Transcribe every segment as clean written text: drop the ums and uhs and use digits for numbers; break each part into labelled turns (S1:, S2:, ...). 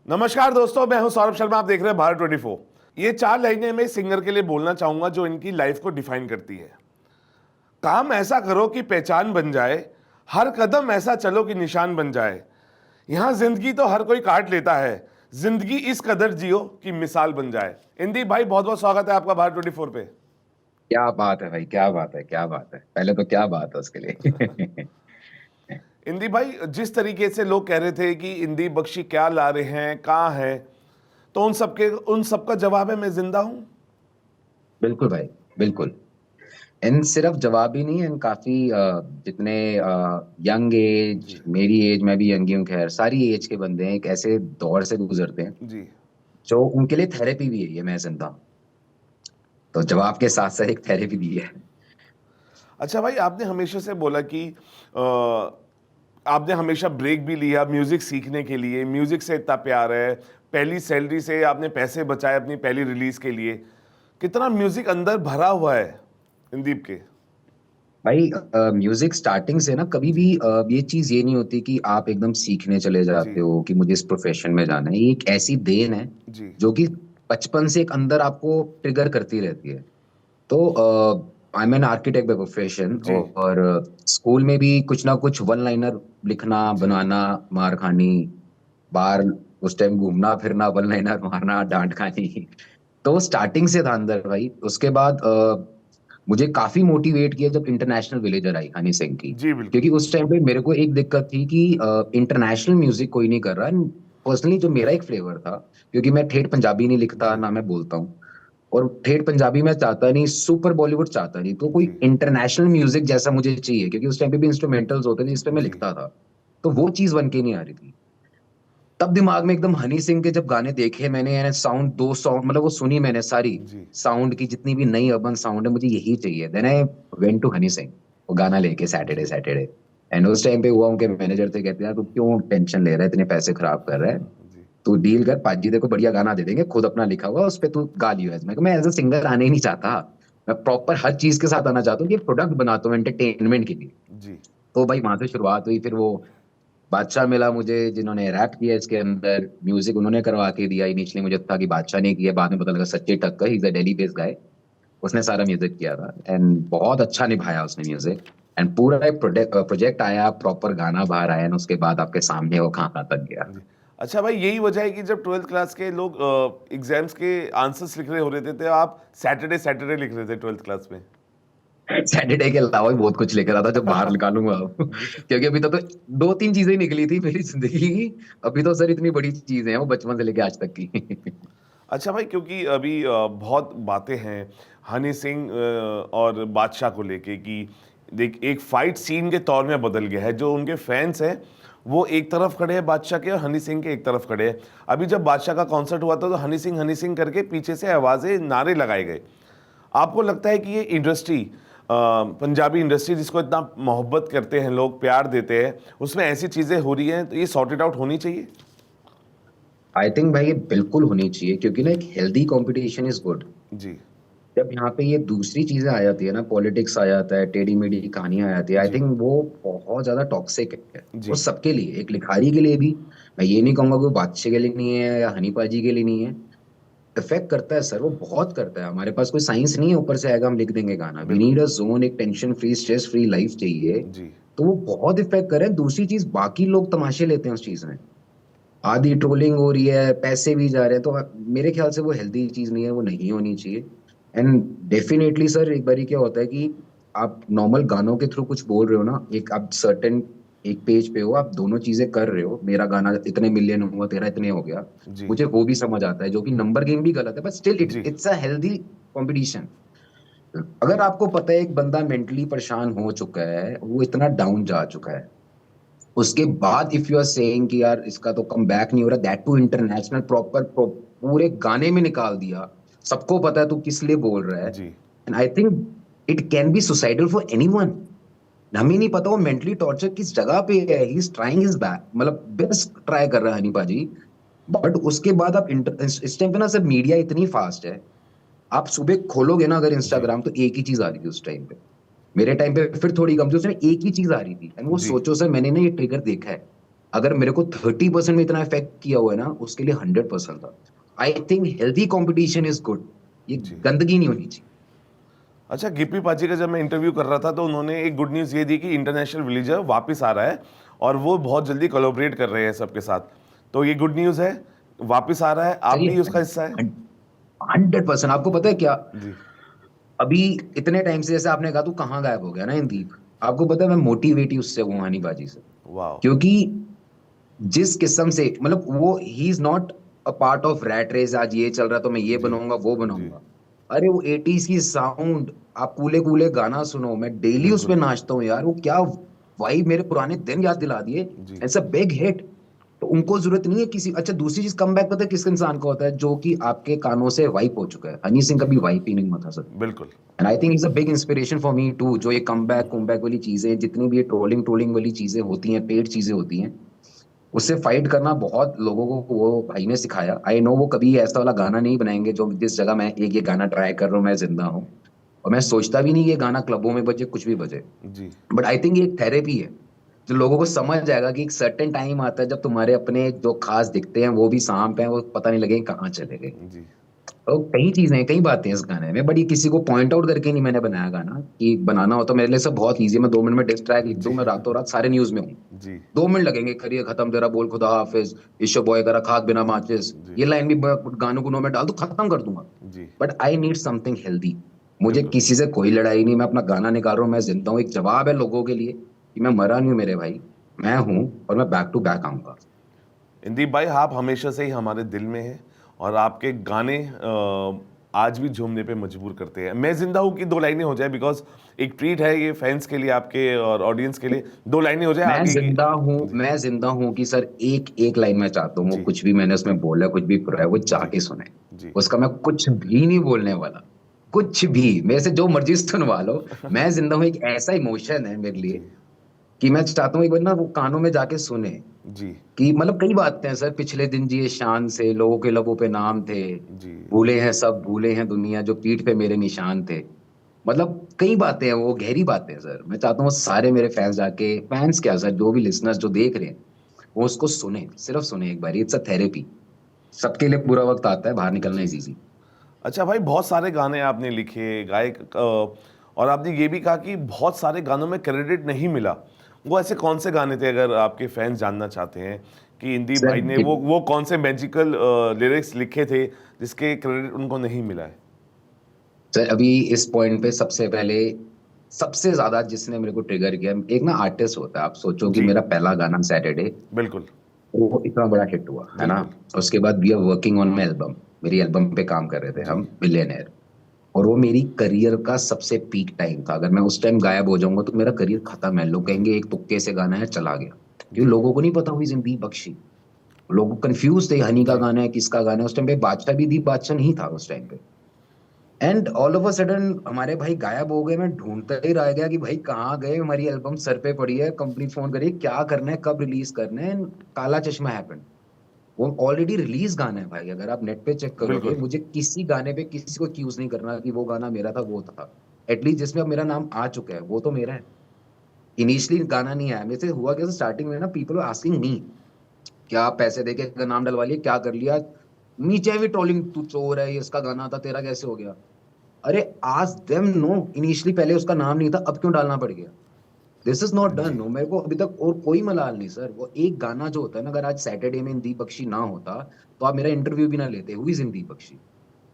S1: नमस्कार दोस्तों, मैं हूं सौरभ शर्मा। आप देख रहे हैं भारत 24। ये 4 लाइनें मैं सिंगर के लिए बोलना चाहूंगा जो इनकी लाइफ को डिफाइन करती है। काम ऐसा करो कि पहचान बन जाए, हर कदम ऐसा चलो कि निशान बन जाए। यहां जिंदगी तो हर कोई काट लेता है, जिंदगी इस कदर जियो कि मिसाल बन जाए। इंदीप भाई, बहुत बहुत स्वागत है आपका भारत 24 पे।
S2: क्या बात है भाई, क्या बात है, क्या बात है। पहले तो क्या बात है उसके लिए।
S1: इंदीप भाई, जिस तरीके से लोग कह रहे थे कि इंदीप बख्शी क्या ला रहे हैं, कहाँ है, तो उन सबका जवाब है, मैं जिंदा हूं।
S2: बिल्कुल भाई, बिल्कुल। इन सिर्फ जवाब ही नहीं है, इन काफी जितने यंग एज,
S1: जी।
S2: मेरी एज, मैं भी यंग ही हूँ, खैर सारी एज के बंदे हैं, एक ऐसे दौर से गुजरते हैं
S1: जी।
S2: जो उनके लिए थेरेपी भी है। ये मैं जिंदा हूँ, तो जवाब के साथ साथ एक थेरेपी भी है।
S1: अच्छा भाई, आपने हमेशा से बोला कि आपने हमेशा ब्रेक भी लिया म्यूजिक सीखने के लिए, म्यूजिक से इतना प्यार है। पहली सैलरी से आपने पैसे बचाए अपनी पहली रिलीज के लिए। कितना म्यूजिक अंदर भरा हुआ है इंदीप के।
S2: भाई म्यूजिक स्टार्टिंग से ना, कभी भी ये चीज ये नहीं होती कि आप एकदम सीखने चले
S1: जी।
S2: जाते हो कि मुझे इस प्रोफेशन में जाना है। ये एक ऐसी देन है
S1: जी।
S2: जो कि बचपन से एक अंदर आपको ट्रिगर करती रहती है। तो I am an architect by profession,
S1: जी।
S2: और स्कूल में भी कुछ ना कुछ वन लाइनर लिखना,
S1: जी।
S2: बनाना, मार खानी, बाहर उस टाइम घूमना फिरना, वन लाइनर मारना,
S1: जी।
S2: डांट खानी। तो स्टार्टिंग से था अंदर भाई। उसके बाद मुझे काफी मोटिवेट किया जब इंटरनेशनल विलेजर आई हनी सिंह की।
S1: जी बिल्कुल।
S2: क्योंकि उस टाइम पे मेरे को एक दिक्कत थी कि इंटरनेशनल म्यूजिक कोई नहीं कर रहा। पर्सनली जो मेरा एक फ्लेवर था, क्योंकि मैं ठेठ पंजाबी नहीं लिखता
S1: जी।
S2: ना मैं बोलता हूँ, और ठेठ पंजाबी मैं चाहता नहीं, सुपर बॉलीवुड चाहता नहीं, तो कोई
S1: जी।
S2: इंटरनेशनल म्यूजिक जैसा मुझे चाहिए, क्योंकि उस टाइम पे भी इंस्ट्रूमेंटल्स होते थे जिस पे मैं
S1: जी।
S2: लिखता था। तो वो चीज बन के नहीं आ रही थी। तब दिमाग में एकदम हनी सिंह के जब गाने देखे मैंने, यानी साउंड, दो सॉन्ग मतलब वो सुनी मैंने सारी,
S1: जी।
S2: साउंड की जितनी भी नई अर्बन साउंड है मुझे यही चाहिए। Then I went to Honey Singh, वो गाना लेके सैटरडे
S1: जी।
S2: सैटरडे। एंड उस टाइम पे हुआ, उनके मैनेजर थे, कहते हैं तू क्यों टेंशन ले रहा है, इतने पैसे खराब कर रहा है,
S1: जी।
S2: तू डील कर, पाजी देखो बढ़िया गाना दे देंगे, खुद अपना लिखा हुआ उस पे तू गा लियो। मैं एज अ सिंगर आने ही नहीं चाहता, मैं प्रॉपर हर चीज के साथ आना चाहता हूँ कि प्रोडक्ट बनाता हूँ एंटरटेनमेंट के लिए।
S1: जी।
S2: तो भाई वहां से शुरुआत हुई। फिर वो बादशाह मिला मुझे, जिन्होंने रैप किया इसके अंदर, म्यूजिक उन्होंने करवा के दिया। इनिशियली मुझे था कि बादशाह ने किया, बाद में पता लगा सच्चे टक्कर, he is a Delhi based guy, उसने सारा म्यूजिक किया था। एंड बहुत अच्छा निभाया उसने म्यूजिक। एंड पूरा एक प्रोजेक्ट प्रोजेक्ट आया, प्रॉपर गाना बाहर आया, और उसके बाद आपके सामने वो कहाँ कहाँ तक गया।
S1: जी। अच्छा भाई, यही वजह है कि जब 12th क्लास के लोग एग्जाम्स के आंसर्स लिख रहे हो रहे थे, आप सैटरडे सैटरडे लिख रहे थे 12th क्लास में।
S2: सैटरडे के अलावा भी बहुत कुछ लेकर आता जब बाहर निकालूंगा।
S1: जी।
S2: क्योंकि अभी तक तो दो तीन चीजें ही निकली थी मेरी जिंदगी की। अभी तो सर इतनी बड़ी चीजें हैं वो बचपन से लेके आज तक की।
S1: अच्छा भाई, क्योंकि अभी बहुत बातें हैं हनी सिंह और बादशाह को लेके कि देख, एक फाइट सीन के तौर में बदल गया है। जो उनके फैंस हैं वो एक तरफ खड़े हैं बादशाह के, और हनी सिंह के एक तरफ खड़े हैं। अभी जब बादशाह का कॉन्सर्ट हुआ था तो हनी सिंह करके पीछे से आवाज़ें, नारे लगाए गए। आपको लगता है कि ये इंडस्ट्री, पंजाबी इंडस्ट्री जिसको इतना मोहब्बत करते हैं लोग, प्यार देते हैं, उसमें ऐसी चीज़ें हो रही हैं तो ये सॉर्टेड आउट होनी चाहिए?
S2: आई थिंक भाई ये बिल्कुल होनी चाहिए, क्योंकि ना एक हेल्दी कंपटीशन इज गुड।
S1: जी।
S2: जब यहाँ पे ये दूसरी चीजें आ जाती है ना, पॉलिटिक्स आ जाता है, टेढ़ी मेढ़ी कहानियां आ जाती है, आई
S1: जी।
S2: थिंक वो बहुत ज्यादा टॉक्सिक है। वो
S1: जी।
S2: सबके लिए, एक लिखारी के लिए भी। मैं ये नहीं कहूंगा कि वो बादशाह के लिए नहीं है या हनी पाजी के लिए नहीं है। इफेक्ट करता है सर, वो बहुत करता है। हमारे पास कोई साइंस नहीं है ऊपर से आएगा हम लिख देंगे गाना। वी
S1: बिल्कुल।
S2: नीड अ जोन, एक tension free, stress free life चाहिए।
S1: जी।
S2: तो वो बहुत इफेक्ट करे। दूसरी चीज, बाकी लोग तमाशे लेते हैं उस चीज में, आधी ट्रोलिंग हो रही है, पैसे भी जा रहे हैं, तो मेरे ख्याल से वो हेल्दी चीज नहीं है, वो नहीं होनी चाहिए। एंड डेफिनेटली सर, एक बारी क्या होता है कि आप नॉर्मल गानों के थ्रू कुछ बोल रहे हो ना, एक आप सर्टेन एक पेज पे हो, आप दोनों चीजें कर रहे हो, मेरा गाना इतने मिलियन हुआ, तेरा इतने हो गया,
S1: जी।
S2: मुझे वो भी समझ आता है, जो कि नंबर गेम भी गलत है, बट स्टिल
S1: जी।
S2: It's a healthy competition. अगर आपको पता है एक बंदा मेंटली परेशान हो चुका है, वो इतना डाउन जा चुका है, उसके बाद इफ यू आर सेइंग कि यार इसका तो कम बैक नहीं हो रहा, दैट टू इंटरनेशनल, प्रॉपर पूरे गाने में निकाल दिया, सबको पता है तू किस लिए बोल रहा है।
S1: जी।
S2: And I think it can be suicidal for anyone. हमें नहीं पता वो मेंटली टॉर्चर किस जगह पे है, he is trying his back, मतलब बेस्ट ट्राई कर रहा है हनी पाजी। बट उसके बाद आप इस टाइम पे ना सर, मीडिया इतनी फास्ट है, आप सुबह खोलोगे ना अगर
S1: जी।
S2: इंस्टाग्राम, तो एक ही चीज आ रही थी उस टाइम पे। मेरे टाइम पे फिर थोड़ी कम थी, उसमें एक ही चीज आ रही थी, एंड वो
S1: जी।
S2: सोचो सर, मैंने ना ये ट्रिगर देखा है। अगर मेरे को 30% में इतना इफेक्ट किया हुआ है ना, उसके लिए 100% था। I think healthy competition is good, ये
S1: जी।
S2: गंदगी नहीं होनी चाहिए।
S1: अच्छा, गिप्पी पाची का जब मैं इंटरव्यू कर रहा था तो उन्होंने एक गुड न्यूज़ ये दी कि इंटरनेशनल विलेजर वापस आ रहा है और वो बहुत जल्दी कोलैबोरेट कर रहे हैं सबके साथ। तो ये गुड न्यूज़ है, वापस आ रहा है, आप
S2: सर ये
S1: भी उसका हिस्सा है?
S2: 100%, आपको पता है क्या,
S1: जी।
S2: अभी इतने टाइम से जैसे आपने कहा तू कहाँ गायब हो गया ना इंदीप, आपको पता है मैं मोटिवेट ही उससे हूँ हानी बाजी से।
S1: वाह।
S2: क्योंकि जिस किस्म से मतलब वो he is not a part of rat race, आज ये चल रहा तो मैं ये
S1: जी।
S2: बनूंगा वो
S1: जी।
S2: बनूंगा। अरे वो 80s की साउंड, आप कूले कूले गाना सुनो, मैं डेली उस पे
S1: बिल्कुल।
S2: नाचता हूँ यार, वो क्या वाइब, मेरे पुराने दिन याद दिला दिए।
S1: जी।
S2: It's a big hit. तो उनको जरूरत नहीं है किसी, अच्छा दूसरी चीज, कम बैक पता है किस इंसान का होता है, जो कि आपके कानों से वाइप हो चुका है। हनी सिंह
S1: जी।
S2: कभी वाइप ही नहीं हुआ था सर।
S1: बिल्कुल।
S2: And I think is a big inspiration for me too, जो ये कम बैक वाली चीजें, जितनी भी ये ट्रोलिंग ट्रोलिंग वाली चीजें होती हैं, पेड चीजें होती हैं, उससे फाइट करना बहुत लोगों को वो भाई ने सिखाया। आई नो वो कभी ऐसा वाला गाना नहीं बनाएंगे जो जिस जगह मैं एक ये गाना ट्राई कर रहा हूँ, मैं जिंदा हूँ, और मैं सोचता भी नहीं ये गाना क्लबों में बजे, कुछ भी बजे।
S1: जी।
S2: बट आई थिंक ये एक थेरेपी है, जो लोगों को समझ जाएगा कि एक सर्टेन टाइम आता है जब तुम्हारे अपने जो खास दिखते हैं वो भी सांप हैं, वो पता नहीं लगे कहाँ चले गए।
S1: जी।
S2: तो कई चीजें हैं, कई बातें हैं इस गाने में, बड़ी किसी को पॉइंट आउट करके नहीं मैंने बनाया गाना, कि बनाना हो तो मेरे लिए सब बहुत ईजी है, मैं 2 मिनट में डिस ट्रैक लिख
S1: जी।
S2: दूं, मैं रातों रात सारे न्यूज में हूँ।
S1: जी।
S2: 2 मिनट लगेंगे, करिए खत्म तेरा बोल खुदा हाफिज, इशो बॉय करा खाक बिना माचिस,
S1: जी।
S2: ये लाइन भी गानों गुनों में डाल दो, खत्म कर दूंगा।
S1: जी।
S2: But I need something healthy. मुझे
S1: बिल्कुल।
S2: किसी से कोई लड़ाई नहीं, मैं अपना गाना निकाल रहा हूँ, मैं जिंदा हूँ, एक जवाब है लोगों के लिए कि मैं मरा नहीं हूं मेरे भाई, मैं हूं, और मैं बैक टू बैक आऊंगा।
S1: इंदीप भाई, आप हमेशा से ही हमारे दिल में हैं और आपके गाने आज भी झूमने पे मजबूर करते हैं। मैं जिंदा हूँ कि 2 लाइनें हो जाए, बिकॉज एक ट्रीट है ये फैंस के लिए, आपके और ऑडियंस के लिए। 2 लाइनें हो जाए आगे की। जी।
S2: मैं जिंदा हूं कि सर एक एक लाइन में चाहता हूँ, वो
S1: जी।
S2: कुछ भी मैंने उसमें बोला, कुछ भी पूरा है, वो
S1: जी।
S2: जाके सुने।
S1: जी।
S2: उसका मैं कुछ भी नहीं बोलने वाला, कुछ भी मेरे से जो मर्जी सुनवा लो। मैं जिंदा हूँ एक ऐसा इमोशन है मेरे लिए
S1: जी।
S2: कि मैं चाहता हूँ एक बार ना वो कानों में जाके सुने,
S1: जी।
S2: कि मतलब कई बातें हैं सर, पिछले दिन जिए शान से, लोगों के लबों पे नाम थे,
S1: जी।
S2: भूले हैं सब भूले हैं दुनिया, जो पीठ पे मेरे निशान थे। मतलब कई बातें हैं, वो गहरी बातें हैं सर। मैं चाहता हूँ वो सारे मेरे फैंस जाके, फैंस क्या सर, जो भी लिसनर्स जो देख रहे हैं, वो उसको सुने, सिर्फ सुने एक बार, इट्स अ थेरेपी। सबके लिए बुरा वक्त आता है, बाहर निकलना
S1: जी।
S2: Is easy.
S1: अच्छा भाई, बहुत सारे गाने आपने लिखे, गायक और आपने ये भी कहा कि बहुत सारे गानों में क्रेडिट नहीं मिला। वो ऐसे कौन से गाने थे, अगर आपके फैंस जानना चाहते हैं कि इंदीप
S2: सर
S1: भाई ने वो कौन से मैजिकल लिरिक्स लिखे थे जिसके क्रेडिट उनको नहीं मिला है?
S2: सर अभी इस पॉइंट पे सबसे पहले, सबसे ज्यादा जिसने मेरे को ट्रिगर किया, एक ना आर्टिस्ट होता है, आप सोचो कि
S1: जी।
S2: मेरा पहला गाना सैटरडे,
S1: बिल्कुल।
S2: वो इतना बड़ा हिट हुआ है ना।
S1: बिल्कुल।
S2: उसके बाद we are working on my album, मेरी एल्बम पे काम कर रहे थे
S1: जी।
S2: हम, मिलियनेयर। और वो मेरी करियर का सबसे पीक टाइम था, अगर मैं उस टाइम गायब हो जाऊंगा तो मेरा करियर खत्म है, लोग
S1: जी।
S2: कहेंगे एक तुक्के से गाना है चला गया। क्योंकि
S1: जी।
S2: लोगों को नहीं पता हुई जिंदगी बख्शी, लोग कंफ्यूज थे, हनी का
S1: जी।
S2: गाना है किसका गाना है। उस टाइम पे बादशाह भी, दीप बादशाह नहीं था उस टाइम पे। And all of a sudden हमारे भाई गायब हो गए, मैं ढूंढता ही रह गया कि भाई कहाँ गए, हमारी एल्बम सर पे पड़ी है, कंपनी फोन करी क्या करना है, कब रिलीज करना है। काला चश्मा हैपेंड। वो ऑलरेडी रिलीज गाना है भाई, अगर आप नेट पे चेक करोगे,
S1: बिल्कुल।
S2: मुझे किसी गाने पे किसी को एक्यूज नहीं करना कि वो गाना मेरा था, वो था। एटलीस्ट जिसमें अब मेरा नाम आ चुका है वो तो मेरा है। इनिशियली गाना नहीं आया मेरे से, हुआ कैसे, स्टार्टिंग में ना पीपल आस्किंग मी, क्या आप पैसे देके नाम डलवा लिए, क्या कर लिया, नीचे भी ट्रोलिंग, तू चोर है, ये इसका गाना था, तेरा कैसे हो गया। अरे आज देम नो, इनिशियली पहले उसका नाम नहीं था, अब क्यों डालना पड़ गया। This is not done.
S1: जी।
S2: नो, मेरे को अभी तक और कोई मलाल नहीं सर। वो एक गाना जो होता है ना, अगर आज सैटरडे में इंदीप बख्शी ना होता तो आप मेरा इंटरव्यू भी ना लेते, who is Indeep Bakshi.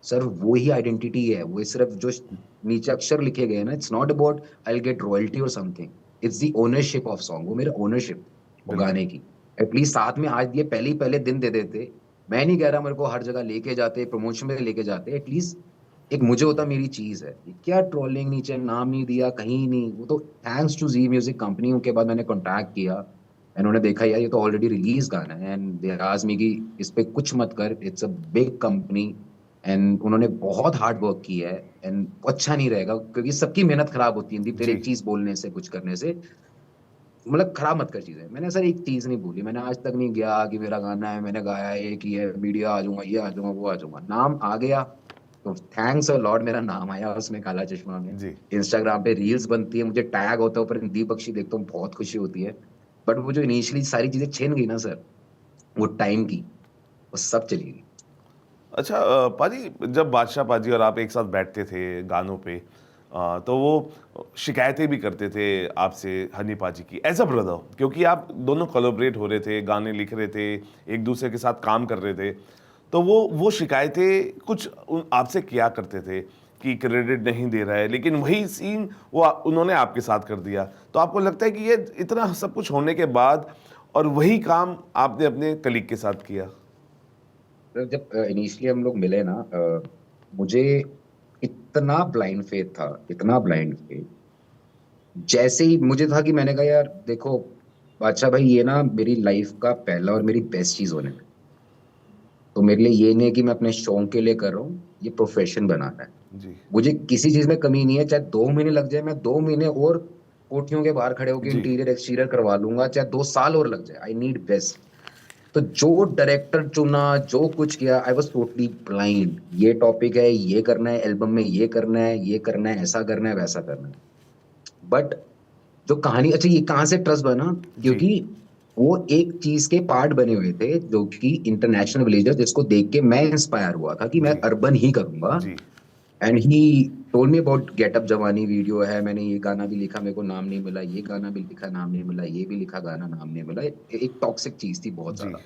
S2: Sir वो ही आइडेंटिटी है, वो सिर्फ जो नीचे अक्षर लिखे गए हैं ना, it's not about I will get royalty और something, it's the ownership of song, वो मेरा ओनरशिप, वो
S1: बिल्कुल।
S2: गाने की। एटलीस्ट साथ में आज ये पहले ही पहले दिन दे देते। मैं नहीं कह रहा मेरे को हर जगह लेके जाते, प्रमोशन में लेके जाते, एटलीस्ट एक मुझे होता मेरी चीज है। ये क्या ट्रोलिंग, नीचे नाम नहीं दिया कहीं नहीं, वो तो thanks to Zee music company के बाद मैंने कॉन्टैक्ट किया, इन्होंने देखा यार ये तो ऑलरेडी रिलीज गाना है, एंड दे आस्क्ड मी कि इस पे कुछ मत कर, it's a big company. And उन्होंने बहुत हार्ड वर्क किया है, एंड अच्छा नहीं रहेगा क्योंकि सबकी मेहनत खराब होती है तेरे
S1: जी।
S2: एक चीज बोलने से, कुछ करने से। मतलब खराब मत कर चीजें। मैंने सर एक चीज नहीं भूली, मैंने आज तक नहीं गया कि मेरा गाना है, मैंने गाया है, एक ही है, मीडिया आ जाऊंगा, ये आ जाऊंगा, वो आ जाऊंगा, नाम आ गया तो थैंक्स अ लॉर्ड, मेरा नाम आया उसमें, काला चश्मा में।
S1: जी।
S2: इंस्टाग्राम पे रील्स बनती है, मुझे टैग होता है ऊपर, दीप बख्शी देखता हूँ, बहुत खुशी होती है। बट वो जो इनिशियली सारी चीजें छिन गई ना सर, वो टाइम की, वो सब चली गई।
S1: अच्छा पाजी, जब बादशाह पाजी और आप एक साथ बैठते थे गानों पे, तो वो शिकायतें भी करते थे आपसे हनी पाजी की एज अ ब्रदर, क्योंकि आप दोनों कोलैबोरेट हो रहे थे, गाने लिख रहे थे, एक दूसरे के साथ काम कर रहे थे। तो वो शिकायतें कुछ आपसे किया करते थे कि क्रेडिट नहीं दे रहा है, लेकिन वही सीन उन्होंने आपके साथ कर दिया। तो आपको लगता है कि ये इतना सब कुछ होने के बाद और वही काम आपने अपने कलीग के साथ किया?
S2: तो जब इनिशियली हम लोग मिले ना, मुझे इतना ब्लाइंड फेथ था, इतना ब्लाइंड फेथ। जैसे ही मुझे था कि मैंने कहा यार देखो बादशाह भाई, ये ना मेरी लाइफ का पहला और मेरी बेस्ट चीज होने में, तो मेरे लिए ये नहीं है कि मैं अपने शौक के लिए कर रहा हूँ, ये प्रोफेशन बनाना है।
S1: जी,
S2: मुझे किसी चीज में कमी नहीं है, चाहे 2 महीने लग जाए, मैं 2 महीने और कोठियों के बाहर खड़े होकर
S1: जी,
S2: इंटीरियर एक्सटीरियर करवा लूंगा, चाहे 2 साल और लग जाए, आई नीड बेस्ट। तो जो डायरेक्टर चुना, जो कुछ किया, आई वॉज टोटली ब्लाइंड। ये टॉपिक है, ये करना है, एल्बम में ये करना है, ये करना है, ऐसा करना है, वैसा करना है। बट जो कहानी, अच्छा ये कहाँ से ट्रस्ट बना,
S1: जी,
S2: क्योंकि वो एक चीज के पार्ट बने हुए थे जो कि इंटरनेशनल विलेजर, जिसको देख के मैं इंस्पायर हुआ था कि मैं
S1: जी,
S2: अर्बन ही करूंगा।
S1: जी,
S2: and he told me about get up Jawani video है, मैंने ये गाना भी लिखा, मेरे को नाम नहीं मिला, ये गाना भी लिखा, नाम नहीं मिला, ये भी लिखा, गाना नाम नहीं मिला। एक टॉक्सिक चीज थी बहुत
S1: जी,
S2: ज्यादा।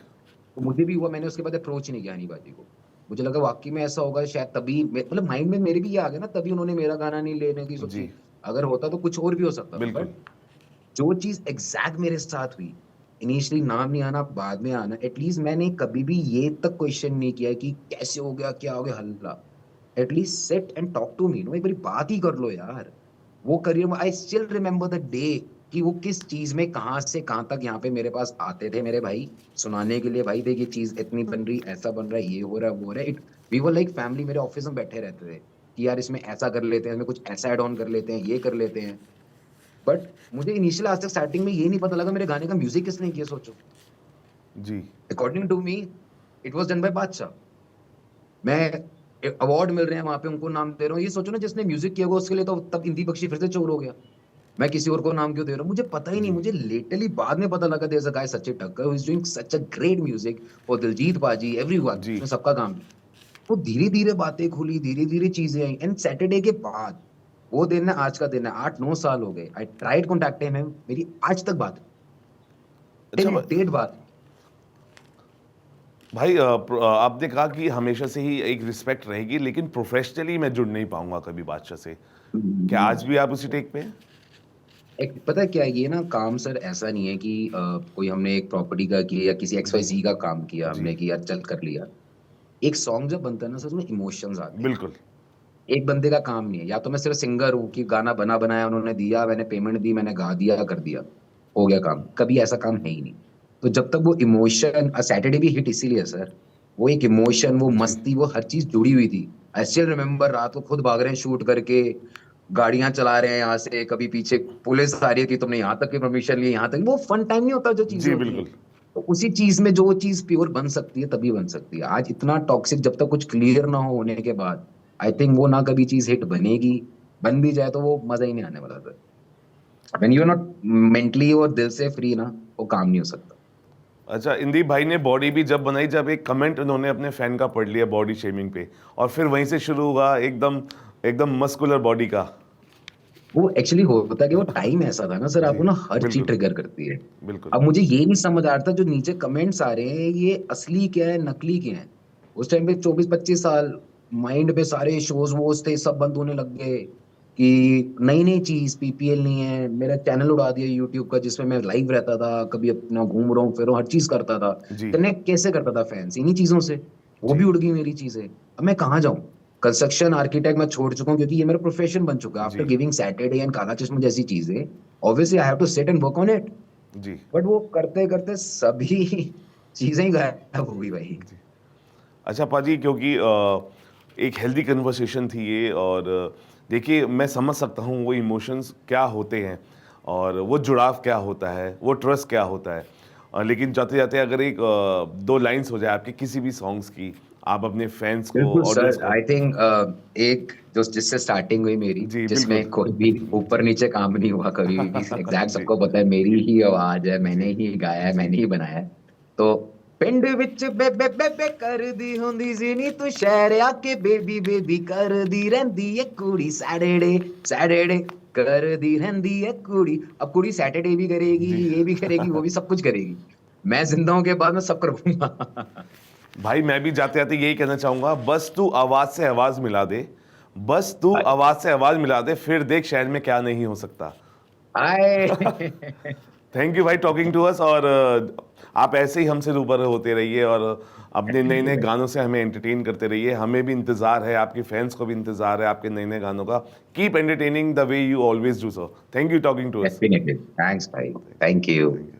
S2: तो मुझे भी हुआ, मैंने उसके बाद अप्रोच नहीं किया हनी बाजी को। मुझे लगा वाकई में ऐसा होगा शायद, तभी मतलब माइंड में मेरे भी ये आ गया ना, तभी उन्होंने मेरा गाना नहीं लेने की
S1: जी,
S2: सोची। अगर होता तो कुछ और भी हो सकता था।
S1: बिल्कुल।
S2: बट जो चीज एग्जैक्ट मेरे साथ हुई, इनिशियली नाम नहीं आना, बाद में आना, एटलीस्ट मैंने कभी भी ये तक क्वेश्चन नहीं किया कि कैसे हो गया, क्या हो गया, हल्ला। At least sit and talk to me, no, एक बारी बात ही कर लो यार। वो career, I still remember the day कि वो किस चीज में कहाँ से कहाँ तक यहाँ पे मेरे पास आते थे मेरे भाई, सुनाने के लिए, भाई देख ये चीज इतनी बन रही, ऐसा बन रहा है, ये हो रहा है, वो हो रहा है। It we were like family, मेरे ऑफिस में बैठे रहते थे कि यार इसमें ऐसा कर लेते हैं, इसमें कुछ ऐसा ऐड ऑन कर लेते हैं, ये कर लेते हैं। बट मुझे इनिशियल आज तक स्टार्टिंग में ये नहीं पता लगा मेरे गाने का म्यूजिक किसने किया, सोचो।
S1: जी,
S2: according to me it was done by Badshah. मैं अवार्ड मिल रहे हैं वहां पे, उनको नाम दे रहा हूँ, ये सोचो ना जिसने म्यूजिक किया होगा उसके लिए तो तब इंदी बख्शी फिर से चोर हो गया। मैं किसी और को नाम क्यों दे रहा हूँ, मुझे पता ही नहीं।
S1: जी,
S2: मुझे लिटरली बाद में पता लगा, there is a guy Sachin Thakkar who is doing such a great music for Diljit बाजी, एवरीवन,
S1: जी।
S2: उसने सबका काम किया। वो धीरे धीरे बातें खुली, धीरे धीरे चीजें आई, एंड सैटरडे के बाद, वो दिन है आज का दिन है, 8-9 साल हो गए, आई ट्राइड कॉन्टैक्टिंग हिम, मेरी आज तक बात,
S1: अच्छा
S2: टिल डेट बात।
S1: भाई, आपने कहा कि हमेशा से ही एक रिस्पेक्ट रहेगी, लेकिन प्रोफेशनली मैं जुड़ नहीं पाऊंगा कभी बादशाह से। क्या आज भी आप उसी टेक पे हैं?
S2: एक पता है क्या है, ये ना काम सर ऐसा नहीं है कि कोई हमने एक प्रॉपर्टी का किया या किसी एक्स वाई
S1: जी,
S2: जी का काम किया
S1: जी,
S2: हमने कि यार चल कर लिया। एक सॉन्ग जब बनता है ना सर, उसमें इमोशंस आते हैं।
S1: बिल्कुल।
S2: एक बंदे का काम नहीं है, या तो मैं सिर्फ सिंगर हूँ कि गाना बना बनाया, उन्होंने दिया, मैंने पेमेंट दी, मैंने गा दिया, कर दिया, हो गया काम। कभी ऐसा काम है ही नहीं। तो जब तक वो इमोशन, सैटरडे भी हिट इसीलिए सर, वो एक इमोशन, वो
S1: जी,
S2: मस्ती, वो हर चीज जुड़ी हुई थी। आई स्टिल रिमेम्बर रात को खुद भाग रहे हैं शूट करके, गाड़ियां चला रहे हैं यहाँ से, कभी पीछे पुलिस आ रही है कि तुमने यहाँ तक की परमिशन ली, यहाँ तक। वो फन टाइम नहीं होता जो चीजें
S1: जी,
S2: होती हैं।
S1: बिल्कुल।
S2: तो उसी चीज में जो चीज प्योर बन सकती है तभी बन सकती है। आज इतना टॉक्सिक, जब तक कुछ क्लियर ना हो होने के बाद, आई थिंक वो ना कभी चीज हिट बनेगी। बन भी जाए तो वो मजा ही नहीं आने वाला सर। When you are not mentally और दिल से फ्री ना, वो काम नहीं हो सकता।
S1: अच्छा, इंदीप भाई ने बॉडी भी जब बनाई, जब एक कमेंट उन्होंने अपने फैन का पढ़ लिया बॉडी शेमिंग पे, और फिर वहीं से शुरू हुआ एकदम एकदम मस्कुलर बॉडी का।
S2: वो एक्चुअली होता है कि वो टाइम ऐसा था ना सर,
S1: जी,
S2: आपको ना हर चीज
S1: बिल्कुल,
S2: ट्रिगर करती है।
S1: बिल्कुल।
S2: अब मुझे ये नहीं समझ आ रहा था जो नीचे कमेंट्स आ रहे हैं, ये असली क्या है, नकली क्या है। उस टाइम पे 24-25 साल, माइंड पे सारे शोज वोज थे, सब बंद होने लग गए कि नई नई चीज, पीपीएल नहीं है, मेरा चैनल उड़ा दिया यूट्यूब का जिसमें मैं लाइव रहता था, कभी अपना घूम रहा हूँ फिर रहा हूँ, हर चीज करता था।
S1: जी,
S2: कनेक्ट कैसे करता था फैंस, इन्हीं चीजों से। वो भी
S1: जी,
S2: उड़ गई मेरी चीजें। अब मैं कहाँ जाऊँ। कंस्ट्रक्शन आर्किटेक्ट मैं छोड़ चुका हूँ क्योंकि ये मेरा प्रोफेशन बन चुका है, आफ्टर
S1: जी,
S2: giving Saturday and Kala Chashma जैसी चीजें। Obviously I have to sit and work on it.
S1: जी,
S2: बट वो करते करते सभी चीजें ही गायब हो गई भाई।
S1: जी। अच्छा पाजी, क्योंकि एक हेल्दी कन्वर्सेशन थी ये, और देखिए मैं समझ सकता हूँ वो इमोशंस क्या होते हैं, और वो जुड़ाव क्या होता है, वो ट्रस्ट क्या होता है। लेकिन जाते जाते अगर एक दो लाइंस हो जाए आपके किसी भी सॉन्ग्स की, आप अपने फैंस को,
S2: बिल्कुल
S1: ऑडियंस
S2: सर,
S1: को।
S2: आई थिंक एक जो जिससे स्टार्टिंग हुई मेरी,
S1: जी बिल्कुल।
S2: जिसमें कोई भी ऊपर नीचे काम नहीं हुआ कभी भी, एग्जैक्ट
S1: जी
S2: सबको पता है मेरी ही आवाज है, मैंने
S1: जी
S2: ही गाया है,
S1: जी
S2: मैंने ही बनाया है। तो पिंड विच बे बे बे कर दी हुंदी सी नी तू, शहर आके बेबी बेबी कर दी रहंदी है कुड़ी, सैटरडे सैटरडे कर दी रहंदी है कुड़ी। अब कुड़ी सैटरडे भी करेगी,
S1: जी।
S2: ये भी करेगी, वो भी सब कुछ करेगी। मैं जिंदा हूं के बाद मैं सब करूंगा।
S1: भाई मैं भी जाते जाते यही कहना चाहूंगा, बस तू आवाज से आवाज मिला दे, बस तू
S2: आए
S1: आवाज से आवाज मिला दे, फिर देख शहर में क्या नहीं हो सकता।
S2: आए।
S1: थैंक यू भाई टॉकिंग टू अस। और आप ऐसे ही हमसे रूबरू होते रहिए और अपने नए
S2: थैंक यू
S1: नए
S2: भाई।
S1: गानों से हमें एंटरटेन करते रहिए। हमें भी इंतजार है, आपके फैंस को भी इंतजार है आपके नए नए गानों का। Keep entertaining the way you always do so. Thank you talking to us.
S2: Definitely, thanks भाई, थैंक यू।
S1: Thank you.